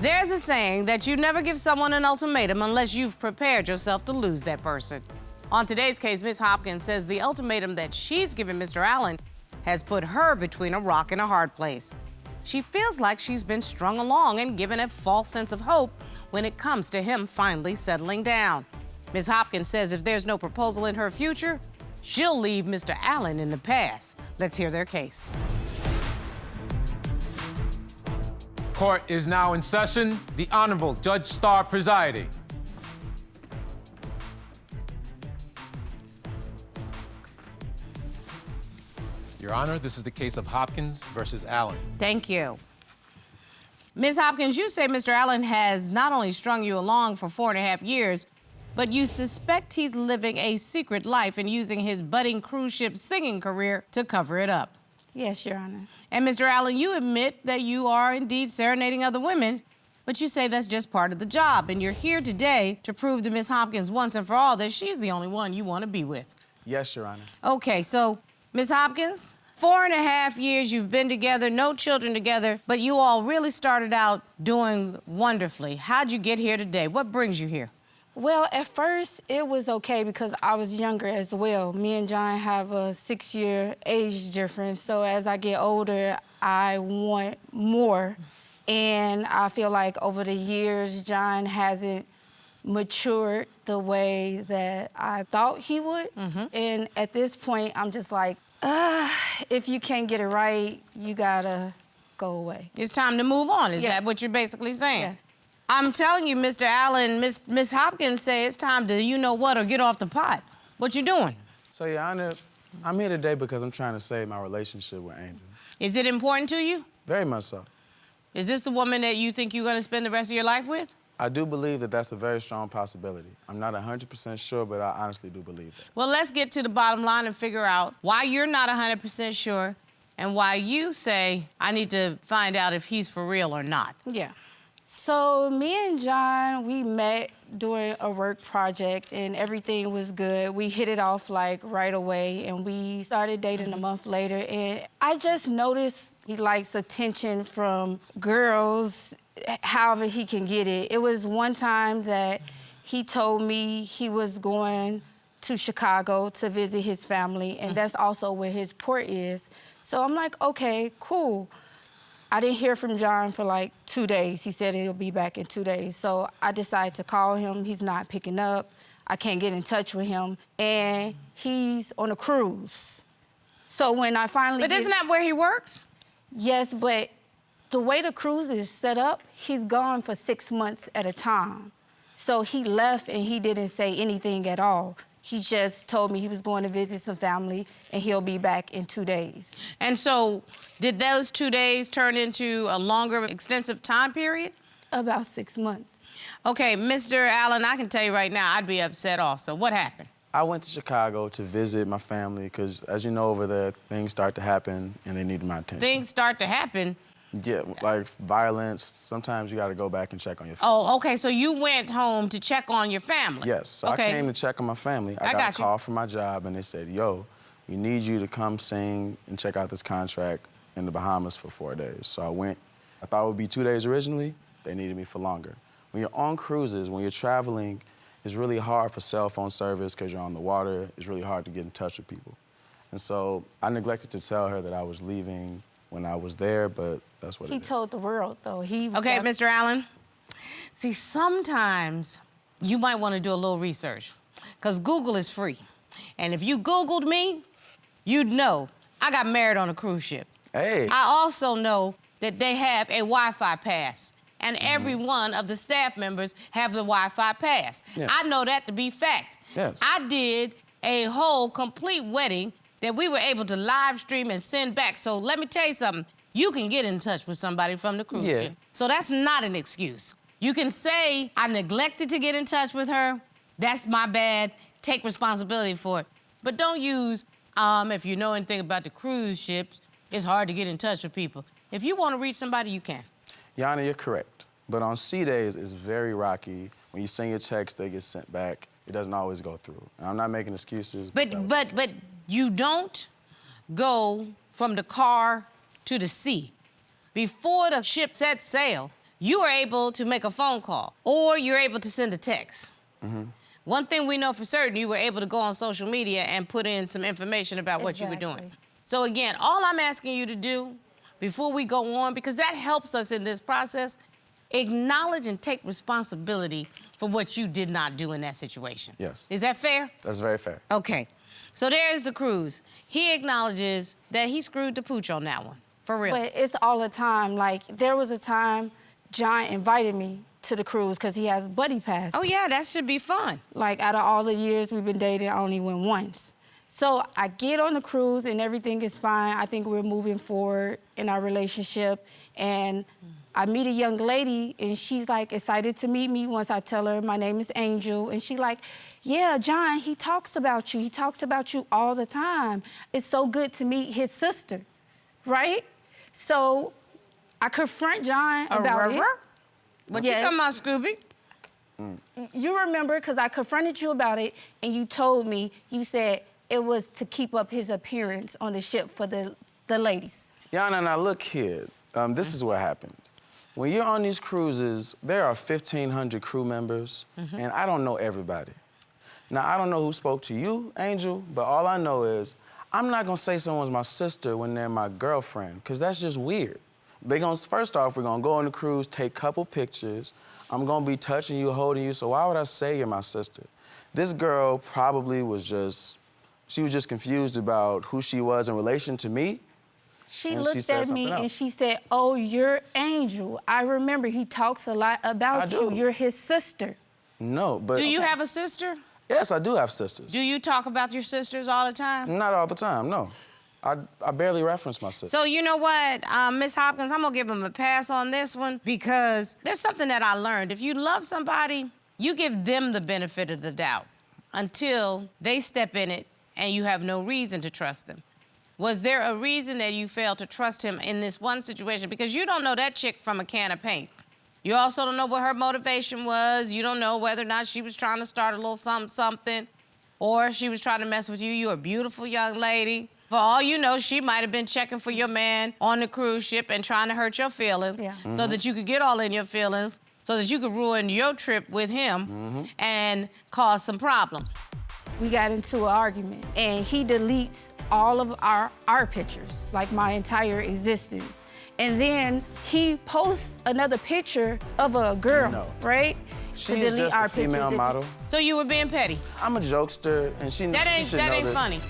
There's a saying that you never give someone an ultimatum unless you've prepared yourself to lose that person. On today's case, Ms. Hopkins says the ultimatum that she's given Mr. Allen has put her between a rock and a hard place. She feels like she's been strung along and given a false sense of hope when it comes to him finally settling down. Ms. Hopkins says if there's no proposal in her future, she'll leave Mr. Allen in the past. Let's hear their case. Court is now in session. The Honorable Judge Starr presiding. Your Honor, this is the case of Hopkins versus Allen. Thank you. Ms. Hopkins, you say Mr. Allen has not only strung you along for 4.5 years, but you suspect he's living a secret life and using his budding cruise ship singing career to cover it up. Yes, Your Honor. And Mr. Allen, you admit that you are indeed serenading other women, but you say that's just part of the job, and you're here today to prove to Ms. Hopkins once and for all that she's the only one you want to be with. Yes, Your Honor. Okay, so, Ms. Hopkins, 4.5 years you've been together, no children together, but you all really started out doing wonderfully. How'd you get here today? What brings you here? Well, at first, it was okay because I was younger as well. Me and John have a 6-year age difference, so as I get older, I want more. And I feel like over the years, John hasn't matured the way that I thought he would. And at this point, I'm just like, if you can't get it right, you gotta go away. It's time to move on. Is that what you're basically saying? Yes. I'm telling you, Mr. Allen, Miss Hopkins say it's time to you-know-what or get off the pot. What you doing? So, Your Honor, I'm here today because I'm trying to save my relationship with Angel. Is it important to you? Very much so. Is this the woman that you think you're gonna spend the rest of your life with? I do believe that that's a very strong possibility. I'm not 100% sure, but I honestly do believe that. Well, let's get to the bottom line and figure out why you're not 100% sure and why you say, I need to find out if he's for real or not. Yeah. So me and John, we met doing a work project and everything was good. We hit it off like right away and we started dating a month later. And I just noticed he likes attention from girls, however he can get it. It was one time that he told me he was going to Chicago to visit his family, and that's also where his port is. So I'm like, okay, cool. I didn't hear from John for like 2 days. He said he'll be back in 2 days. So I decided to call him. He's not picking up. I can't get in touch with him. And he's on a cruise. So when I finally But isn't that where he works? Yes, but the way the cruise is set up, he's gone for 6 months at a time. So he left and he didn't say anything at all. He just told me he was going to visit some family and he'll be back in 2 days. And so did those 2 days turn into a longer, extensive time period? About 6 months. Okay, Mr. Allen, I can tell you right now, I'd be upset also. What happened? I went to Chicago to visit my family because, as you know, over there, things start to happen and they need my attention. Things start to happen? Yeah, like violence. Sometimes you got to go back and check on your family. Oh, okay, so you went home to check on your family? Yes, so okay. I came to check on my family. I got a call from my job and they said, yo, we need you to come sing and check out this contract in the Bahamas for 4 days. So I went. I thought it would be 2 days originally. They needed me for longer. When you're on cruises, when you're traveling, it's really hard for cell phone service because you're on the water. It's really hard to get in touch with people. And so I neglected to tell her that I was leaving when I was there, but that's what He told the world, though. Okay, Mr. Allen. See, sometimes you might want to do a little research, because Google is free. And if you Googled me, you'd know I got married on a cruise ship. Hey. I also know that they have a Wi-Fi pass, and every one of the staff members have the Wi-Fi pass. Yeah. I know that to be fact. Yes. I did a whole complete wedding that we were able to live stream and send back. So let me tell you something. You can get in touch with somebody from the cruise ship. So that's not an excuse. You can say, I neglected to get in touch with her. That's my bad. Take responsibility for it. But don't use, if you know anything about the cruise ships, it's hard to get in touch with people. If you want to reach somebody, you can. Your Honor, you're correct. But on sea days, it's very rocky. When you send your text, they get sent back. It doesn't always go through. And I'm not making excuses. But you don't go from the car to the sea. Before the ship sets sail, you are able to make a phone call or you're able to send a text. One thing we know for certain, you were able to go on social media and put in some information about what you were doing. So again, all I'm asking you to do before we go on, because that helps us in this process, acknowledge and take responsibility for what you did not do in that situation. Yes. Is that fair? That's very fair. Okay. So there's the cruise. He acknowledges that he screwed the pooch on that one, for real. But it's all the time. Like, there was a time John invited me to the cruise because he has buddy pass. Oh, yeah, that should be fun. Like, out of all the years we've been dating, I only went once. So I get on the cruise and everything is fine. I think we're moving forward in our relationship. And I meet a young lady and she's like excited to meet me once I tell her my name is Angel. And she like, yeah, John, he talks about you. He talks about you all the time. It's so good to meet his sister, right? So I confront John about it. What you talking about, Scooby? You remember, because I confronted you about it, and you told me, you said it was to keep up his appearance on the ship for the ladies. Yana, now look here. This is what happened. When you're on these cruises, there are 1,500 crew members, and I don't know everybody. Now, I don't know who spoke to you, Angel, but all I know is I'm not gonna say someone's my sister when they're my girlfriend, because that's just weird. First off, we're gonna go on the cruise, take a couple pictures. I'm gonna be touching you, holding you, so why would I say you're my sister? This girl probably was just confused about who she was in relation to me. She looked at me and she said, oh, you're Angel. I remember he talks a lot about you. You're his sister. No, but... Do you have a sister? Yes, I do have sisters. Do you talk about your sisters all the time? Not all the time, no. I barely reference my sister. So you know what, Miss Hopkins, I'm gonna give him a pass on this one because there's something that I learned. If you love somebody, you give them the benefit of the doubt until they step in it and you have no reason to trust them. Was there a reason that you failed to trust him in this one situation? Because you don't know that chick from a can of paint. You also don't know what her motivation was. You don't know whether or not she was trying to start a little something, or she was trying to mess with you. You're a beautiful young lady. For all you know, she might have been checking for your man on the cruise ship and trying to hurt your feelings so that you could get all in your feelings, so that you could ruin your trip with him and cause some problems. We got into an argument, and he deletes all of our pictures, like my entire existence. And then he posts another picture of a girl, right? She is just a female model. So you were being petty? I'm a jokester, and she should know that. That ain't funny.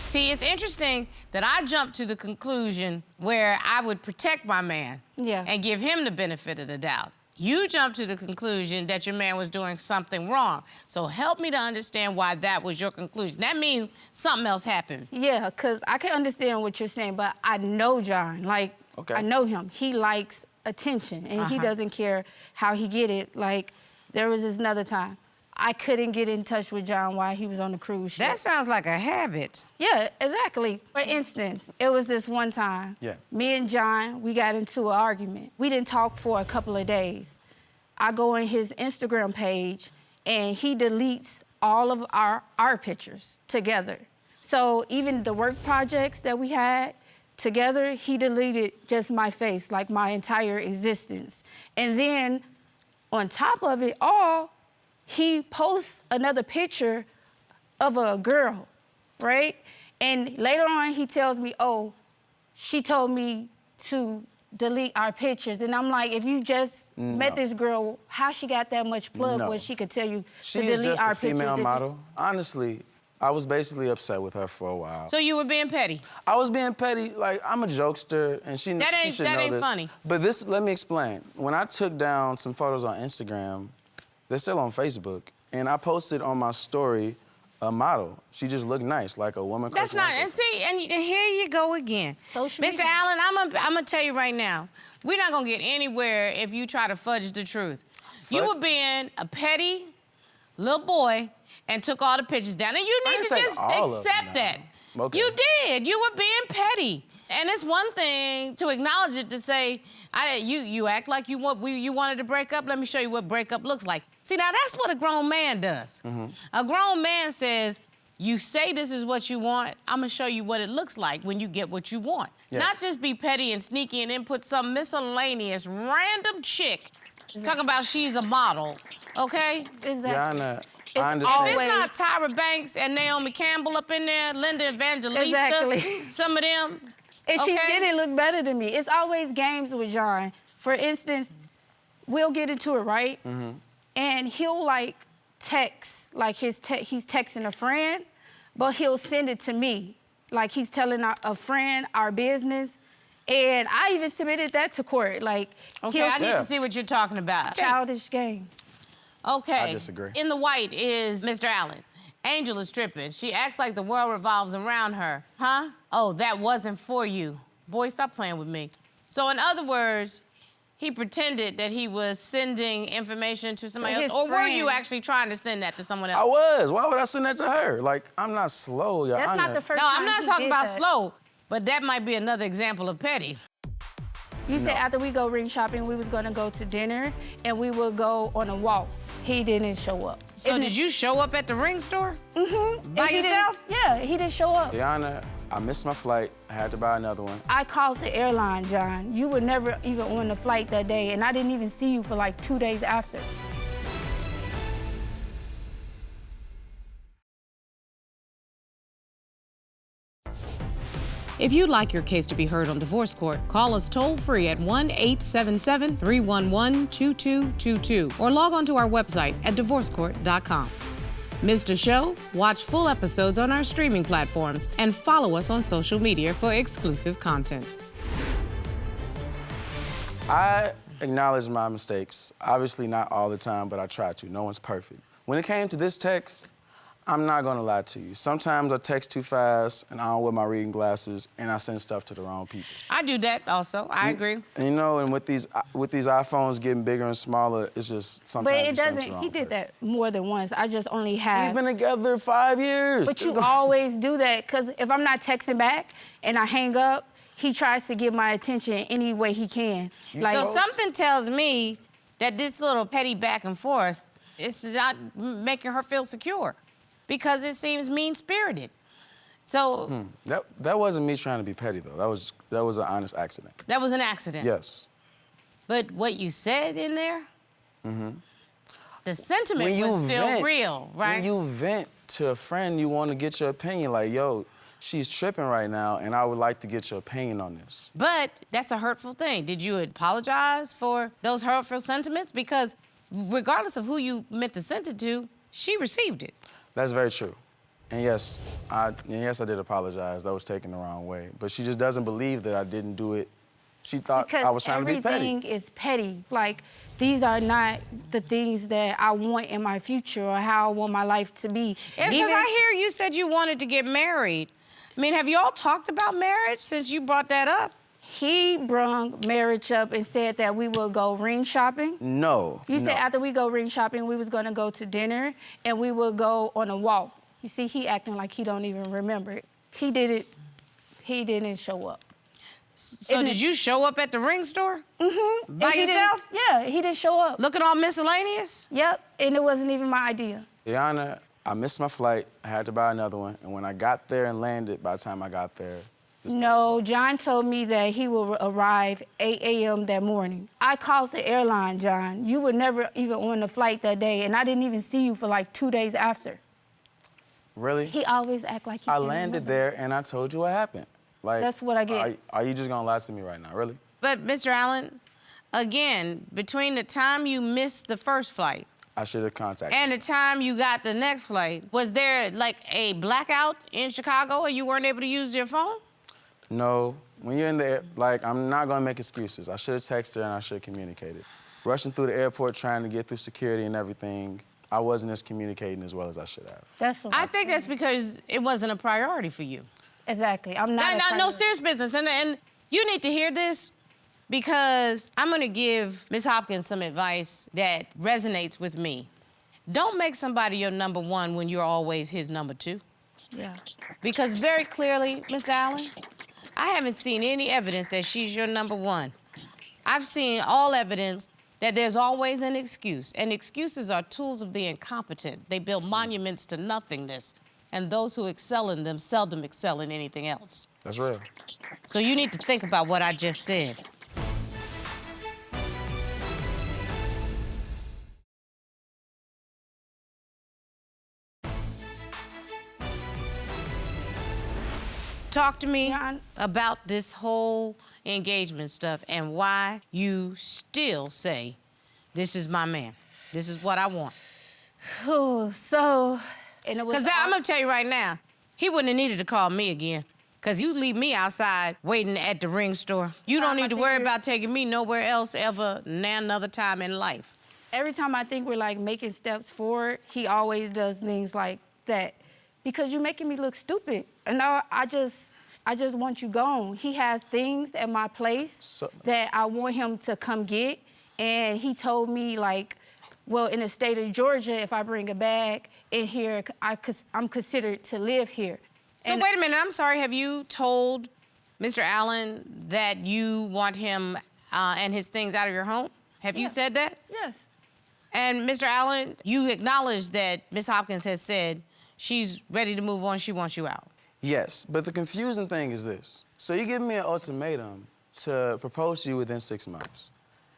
See, it's interesting that I jumped to the conclusion where I would protect my man and give him the benefit of the doubt. You jumped to the conclusion that your man was doing something wrong. So help me to understand why that was your conclusion. That means something else happened. Yeah, because I can understand what you're saying, but I know John. Like, I know him. He likes attention, and he doesn't care how he get it. Like, there was this another time. I couldn't get in touch with John while he was on the cruise ship. That sounds like a habit. Yeah, exactly. For instance, it was this one time. Me and John, we got into an argument. We didn't talk for a couple of days. I go on his Instagram page, and he deletes all of our pictures together. So even the work projects that we had together, he deleted just my face, like my entire existence. And then on top of it all, he posts another picture of a girl, right? And later on, he tells me, oh, she told me to delete our pictures. And I'm like, if you just met this girl, how she got that much plug where she could tell you to delete our pictures? She is just a female model. Honestly, I was basically upset with her for a while. So you were being petty? I was being petty. Like, I'm a jokester, and she should know that. That ain't funny. But let me explain. When I took down some photos on Instagram, they're still on Facebook, and I posted on my story a model. She just looked nice, like a woman. That's not, and see, and here you go again. Mr. Allen, I'm gonna tell you right now, we're not gonna get anywhere if you try to fudge the truth. You were being a petty little boy and took all the pictures down, and you need to just accept that. You did. You were being petty. And it's one thing to acknowledge it, to say, you act like you wanted to break up. Let me show you what breakup looks like. See, now that's what a grown man does. A grown man says, you say this is what you want, I'm gonna show you what it looks like when you get what you want. Yes. Not just be petty and sneaky and then put some miscellaneous random chick talk about she's a model, okay? Exactly. Yana, I If understand. it's not Tyra Banks and Naomi Campbell up in there, Linda Evangelista, Exactly. some of them, And she okay? didn't look better than me. It's always games with John. For instance, we'll get into it, right? And he'll like text, like he's texting a friend, but he'll send it to me. Like he's telling a friend our business. And I even submitted that to court. Like, Okay, I need to see what you're talking about. childish games. Okay. I disagree. In the white is Mr. Allen. Angel is tripping. She acts like the world revolves around her. Huh? Oh, that wasn't for you. Boy, stop playing with me. So in other words, he pretended that he was sending information to somebody else. his Or were you friend. actually trying to send that to someone I else? was. Why would I send that to her? Like, I'm not slow, Yana. That's not the first No, time I'm not he talking did about that. slow, but that might be another example of petty. You said after we go ring shopping, we was gonna go to dinner and we would go on a walk. He didn't show up. So did you show up at the ring store? Mm-hmm. By yourself? Yeah, he didn't show up. Yana, I missed my flight. I had to buy another one. I called the airline, John. You were never even on the flight that day, and I didn't even see you for like 2 days after. If you'd like your case to be heard on divorce court, call us toll-free at 1-877-311-2222 or log on to our website at divorcecourt.com. Missed a show? Watch full episodes on our streaming platforms and follow us on social media for exclusive content. I acknowledge my mistakes. Obviously not all the time, but I try to. No one's perfect. When it came to this text, I'm not gonna lie to you. Sometimes I text too fast and I don't wear my reading glasses and I send stuff to the wrong people. I do that also. I agree. And you know, and with these iPhones getting bigger and smaller, it's just sometimes But it you send to the doesn't, wrong he did person. that more than once. I just only have. We've been together 5 years. But you always do that, because if I'm not texting back and I hang up, he tries to get my attention any way he can. Like, So something tells me that this little petty back and forth is not making her feel secure because it seems mean-spirited. So That wasn't me trying to be petty though. That was an honest accident. that was an accident. Yes. But what you said in there, the sentiment When you was still vent, real, right? When you vent to a friend, you want to get your opinion. Like, yo, she's tripping right now, and I would like to get your opinion on this. But that's a hurtful thing. Did you apologize for those hurtful sentiments? Because regardless of who you meant to send it to, she received it. That's very true. And yes, I did apologize. That was taken the wrong way. But she just doesn't believe that I didn't do it. She thought because I was trying to be petty. everything is petty. Like, these are not the things that I want in my future or how I want my life to be. Because I hear you said you wanted to get married. I mean, have you all talked about marriage since you brought that up? He brung marriage up and said that we would go ring shopping. No. You no. said after we go ring shopping, we was gonna go to dinner and we would go on a walk. You see, he acting like he don't even remember it. He didn't show up. So did you show up at the ring store? Mm-hmm. By yourself? Yeah, he didn't show up. Looking all miscellaneous? Yep, and it wasn't even my idea. Yana, I missed my flight. I had to buy another one. And when I got there and landed, by the time I got there, No, John told me that he will arrive 8 a.m. that morning. I called the airline, John. You were never even on the flight that day, and I didn't even see you for like 2 days after. really? He always act like he I can't landed remember. there and I told you what happened. Like, That's what I get. Are you just gonna lie to me right now, really? But, Mr. Allen, again, between the time you missed the first flight I should have contacted. and the time you got the next flight, was there like a blackout in Chicago and you weren't able to use your phone? No, when you're in the air, like, I'm not gonna make excuses. I should have texted her and I should have communicated. Rushing through the airport trying to get through security and everything, I wasn't as communicating as well as I should have. That's what I think that's because it wasn't a priority for you. Exactly. I'm not. No, serious business. And you need to hear this because I'm going to give Ms. Hopkins some advice that resonates with me. Don't make somebody your number one when you're always his number two. Yeah. Because very clearly, Mr. Allen, I haven't seen any evidence that she's your number one. I've seen all evidence that there's always an excuse, and excuses are tools of the incompetent. They build monuments to nothingness, and those who excel in them seldom excel in anything else. That's real. So you need to think about what I just said. Talk to me about this whole engagement stuff and why you still say, this is my man. This is what I want. Oh, so, and it was... Because I'm gonna tell you right now, he wouldn't have needed to call me again. Because you leave me outside waiting at the ring store. You don't need to worry about taking me nowhere else ever another time in life. Every time I think we're like making steps forward, he always does things like that. Because you're making me look stupid. And I just want you gone. He has things at my place that I want him to come get. And he told me, like, well, in the state of Georgia, if I bring a bag in here, I'm considered to live here. So wait a minute, I'm sorry. Have you told Mr. Allen that you want him and his things out of your home? Have you said that? Yes. And Mr. Allen, you acknowledge that Ms. Hopkins has said she's ready to move on, she wants you out. Yes, but the confusing thing is this. So you give me an ultimatum to propose to you within 6 months.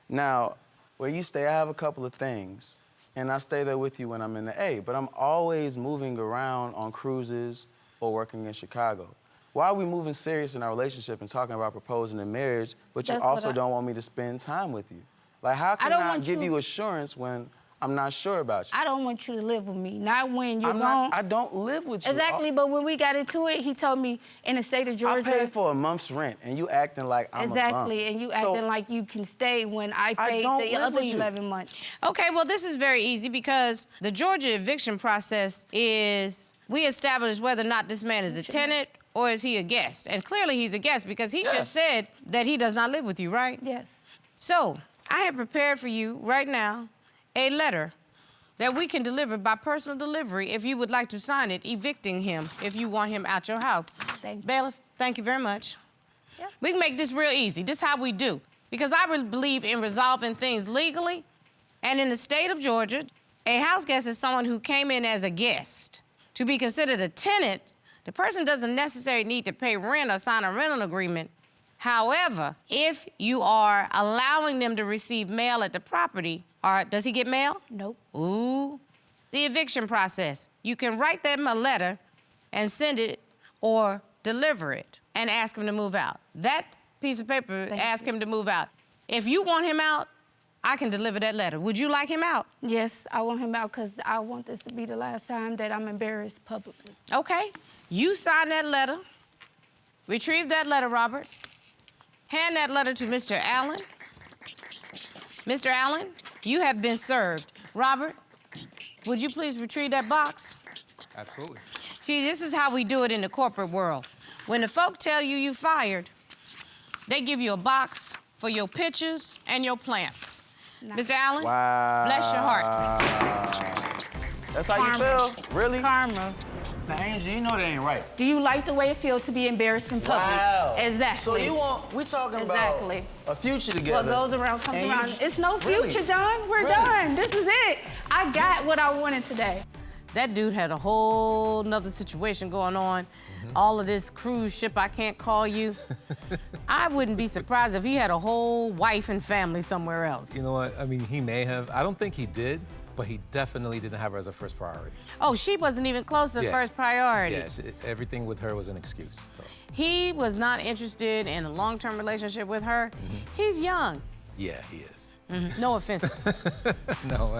Now, where you stay, I have a couple of things, and I stay there with you when I'm in the A, but I'm always moving around on cruises or working in Chicago. Why are we moving serious in our relationship and talking about proposing in marriage, but you also don't want me to spend time with you? Like, how can I give you assurance when I'm not sure about you? I don't want you to live with me, not when you're gone. I don't live with you. Exactly, but when we got into it, he told me in the state of Georgia... I paid for a month's rent, and you acting like I'm a bum. Exactly, and you acting like you can stay when I paid the other 11 months. Okay, well, this is very easy because the Georgia eviction process is we establish whether or not this man is a tenant or is he a guest. And clearly he's a guest because he just said that he does not live with you, right? Yes. So I have prepared for you right now a letter that we can deliver by personal delivery if you would like to sign it, evicting him if you want him out your house. Thank you. Bailiff, thank you very much. Yeah. We can make this real easy. This is how we do. Because I really believe in resolving things legally. And in the state of Georgia, a house guest is someone who came in as a guest. To be considered a tenant, the person doesn't necessarily need to pay rent or sign a rental agreement. However, if you are allowing them to receive mail at the property, does he get mail? Nope. Ooh. The eviction process. You can write them a letter and send it or deliver it and ask him to move out. That piece of paper, ask him to move out. If you want him out, I can deliver that letter. Would you like him out? Yes, I want him out because I want this to be the last time that I'm embarrassed publicly. Okay. You sign that letter. Retrieve that letter, Robert. Hand that letter to Mr. Allen. Mr. Allen, you have been served. Robert, would you please retrieve that box? Absolutely. See, this is how we do it in the corporate world. When the folk tell you you fired, they give you a box for your pictures and your plants. Nice. Mr. Allen, bless your heart. That's how you feel? Really? Karma. Now, Angie, you know that ain't right. Do you like the way it feels to be embarrassed in public? Wow. Exactly. So you want, we talking about a future together. What goes around comes around. It's no future, John. We're done. This is it. I got what I wanted today. That dude had a whole nother situation going on. All of this cruise ship, I can't call you. I wouldn't be surprised if he had a whole wife and family somewhere else. You know what? I mean, he may have. I don't think he did, but he definitely didn't have her as a first priority. Oh, she wasn't even close to first priority. Yeah, everything with her was an excuse. So. He was not interested in a long-term relationship with her. He's young. Yeah, he is. No offense. No.